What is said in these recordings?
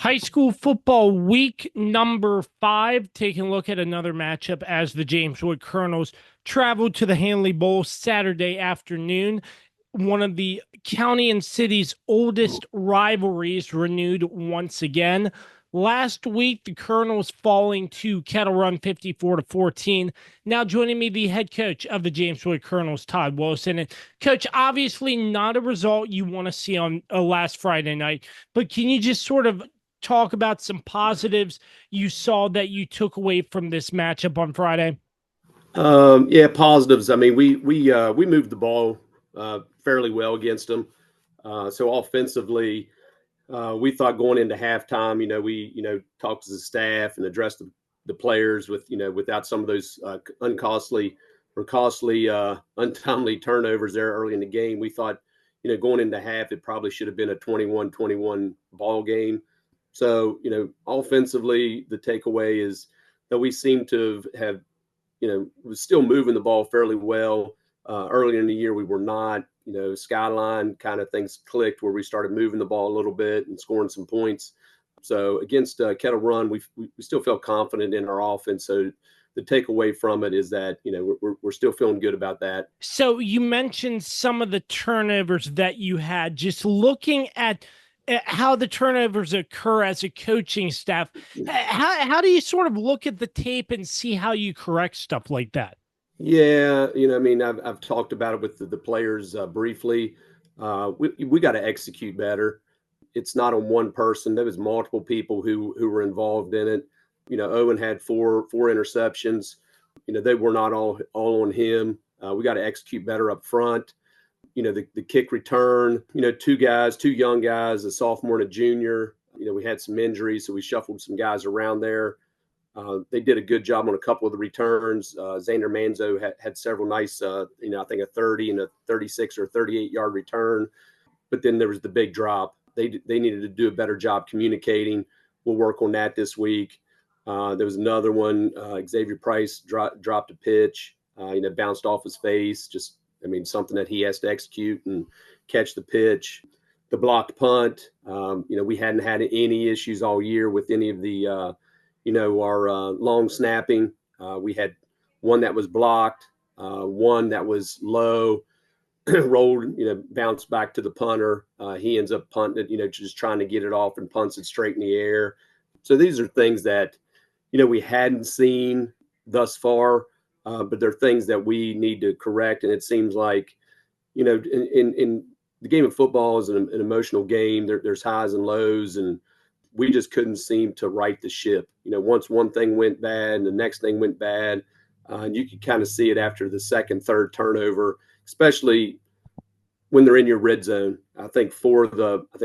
High school football week number 5, taking a look at another matchup as the James Wood Colonels traveled to the Handley Bowl Saturday afternoon. One of the county and city's oldest rivalries renewed once again. Last week, the Colonels falling to Kettle Run 54-14. Now joining me, the head coach of the James Wood Colonels, Todd Wilson. And Coach, obviously not a result you want to see on last Friday night, but can you just sort of talk about some positives you saw that you took away from this matchup on Friday? Yeah, positives. I mean, we moved the ball fairly well against them. So offensively, we thought going into halftime, we talked to the staff and addressed the players with without some of those uncostly or costly untimely turnovers there early in the game. We thought going into half it probably should have been a 21-21 ball game. So offensively, the takeaway is that we seem to have was still moving the ball fairly well. Earlier in the year, we were not. Skyline kind of things clicked where we started moving the ball a little bit and scoring some points. So against Kettle Run, we still felt confident in our offense. So the takeaway from it is that we're still feeling good about that. So you mentioned some of the turnovers that you had. Just looking at how the turnovers occur as a coaching staff, how do you sort of look at the tape and see how you correct stuff like that? Yeah, I mean, I've talked about it with the players briefly. We got to execute better. It's not on one person. There was multiple people who were involved in it. Owen had four interceptions. They were not all on him. We got to execute better up front. The kick return. Two young guys, a sophomore and a junior. We had some injuries, so we shuffled some guys around there. They did a good job on a couple of the returns. Xander Manzo had several nice, I think a 30 and a 36 or 38-yard return. But then there was the big drop. They needed to do a better job communicating. We'll work on that this week. There was another one. Xavier Price dropped a pitch. Bounced off his face. Something that he has to execute and catch the pitch. The blocked punt. We hadn't had any issues all year with any of the our long snapping. We had one that was blocked, one that was low, rolled, bounced back to the punter. He ends up punting it, just trying to get it off and punts it straight in the air. So these are things that, we hadn't seen thus far, but they're things that we need to correct. And it seems like, in the game of football is an emotional game. There's highs and lows, and we just couldn't seem to right the ship. Once one thing went bad and the next thing went bad, and you could kind of see it after the second, third turnover, especially when they're in your red zone. I think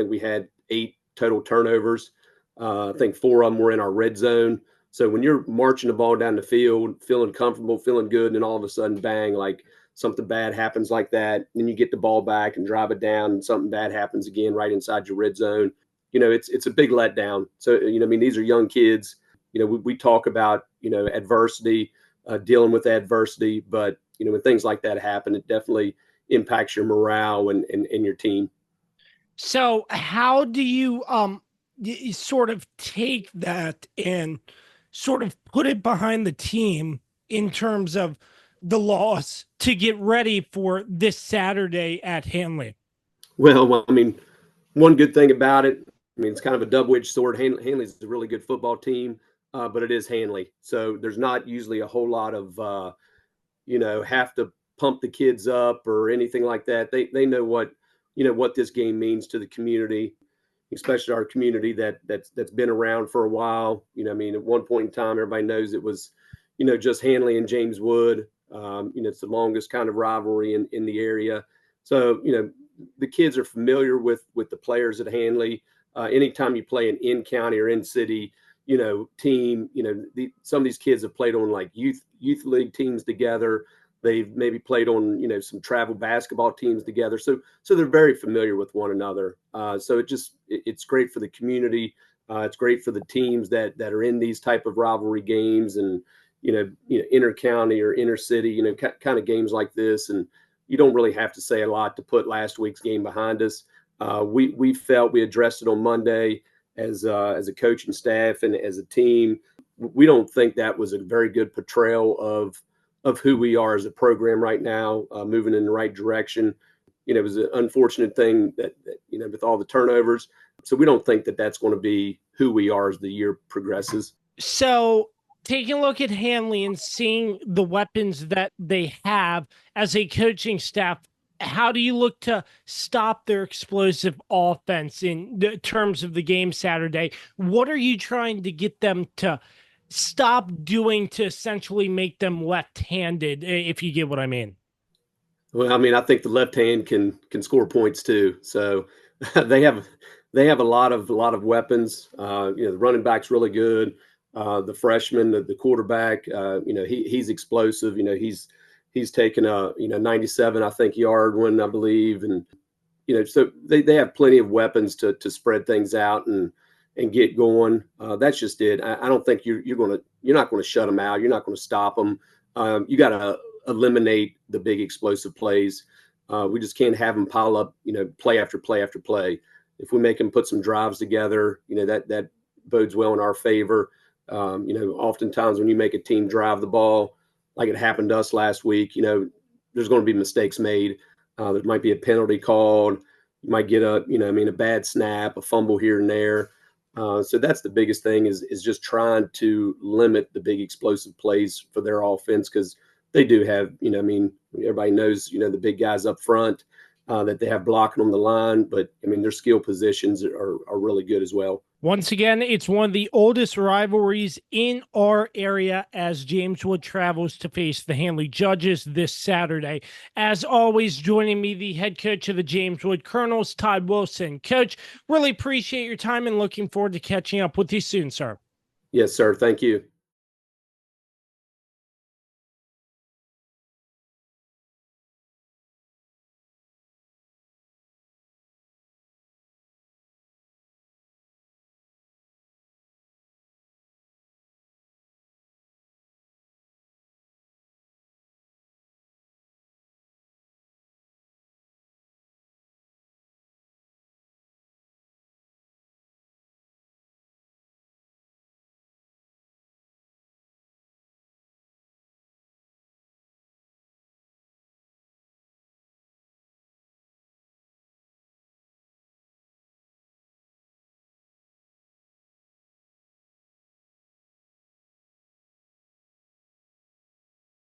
we had 8 total turnovers. I think 4 of them were in our red zone. So when you're marching the ball down the field, feeling comfortable, feeling good, and then all of a sudden, bang, like something bad happens like that, then you get the ball back and drive it down, and something bad happens again right inside your red zone. It's a big letdown. So, these are young kids. We talk about, adversity, dealing with adversity, but, when things like that happen, it definitely impacts your morale and your team. So how do you sort of take that and sort of put it behind the team in terms of the loss to get ready for this Saturday at Handley? Well, one good thing about it, it's kind of a double-edged sword. Handley's a really good football team, but it is Handley. So there's not usually a whole lot of, have to pump the kids up or anything like that. They know what this game means to the community, especially our community that's been around for a while. At one point in time, everybody knows it was, just Handley and James Wood. It's the longest kind of rivalry in the area. So, the kids are familiar with the players at Handley. Anytime you play an in-county or in-city, team, some of these kids have played on like youth league teams together. They've maybe played on, some travel basketball teams together. So they're very familiar with one another. So it's great for the community. It's great for the teams that are in these type of rivalry games and, inter-county or inner-city, kind of games like this. And you don't really have to say a lot to put last week's game behind us. We felt we addressed it on Monday. as a coaching staff and as a team, we don't think that was a very good portrayal of who we are as a program right now, moving in the right direction. It was an unfortunate thing that with all the turnovers. So we don't think that that's going to be who we are as the year progresses. So taking a look at Handley and seeing the weapons that they have as a coaching staff, how do you look to stop their explosive offense in terms of the game Saturday? What are you trying to get them to stop doing to essentially make them left-handed, if you get what I mean? Well, I mean, I think the left hand can score points too. So they have a lot of weapons. The running back's really good. The freshman, the quarterback, he's explosive. He's taken a 97 I think yard one, I believe, and so they have plenty of weapons to spread things out and get going. That's just it. I don't think you're not going to shut them out. You're not going to stop them. You got to eliminate the big explosive plays. We just can't have them pile up, play after play after play. If we make them put some drives together, that bodes well in our favor. Oftentimes when you make a team drive the ball, like it happened to us last week, there's going to be mistakes made. There might be a penalty called. You might get a bad snap, a fumble here and there. So that's the biggest thing is just trying to limit the big explosive plays for their offense, because they do have, everybody knows, the big guys up front that they have blocking on the line, but their skill positions are really good as well. Once again, it's one of the oldest rivalries in our area as James Wood travels to face the Handley Judges this Saturday. As always, joining me, the head coach of the James Wood Colonels, Todd Wilson. Coach, really appreciate your time and looking forward to catching up with you soon, sir. Yes, sir. Thank you.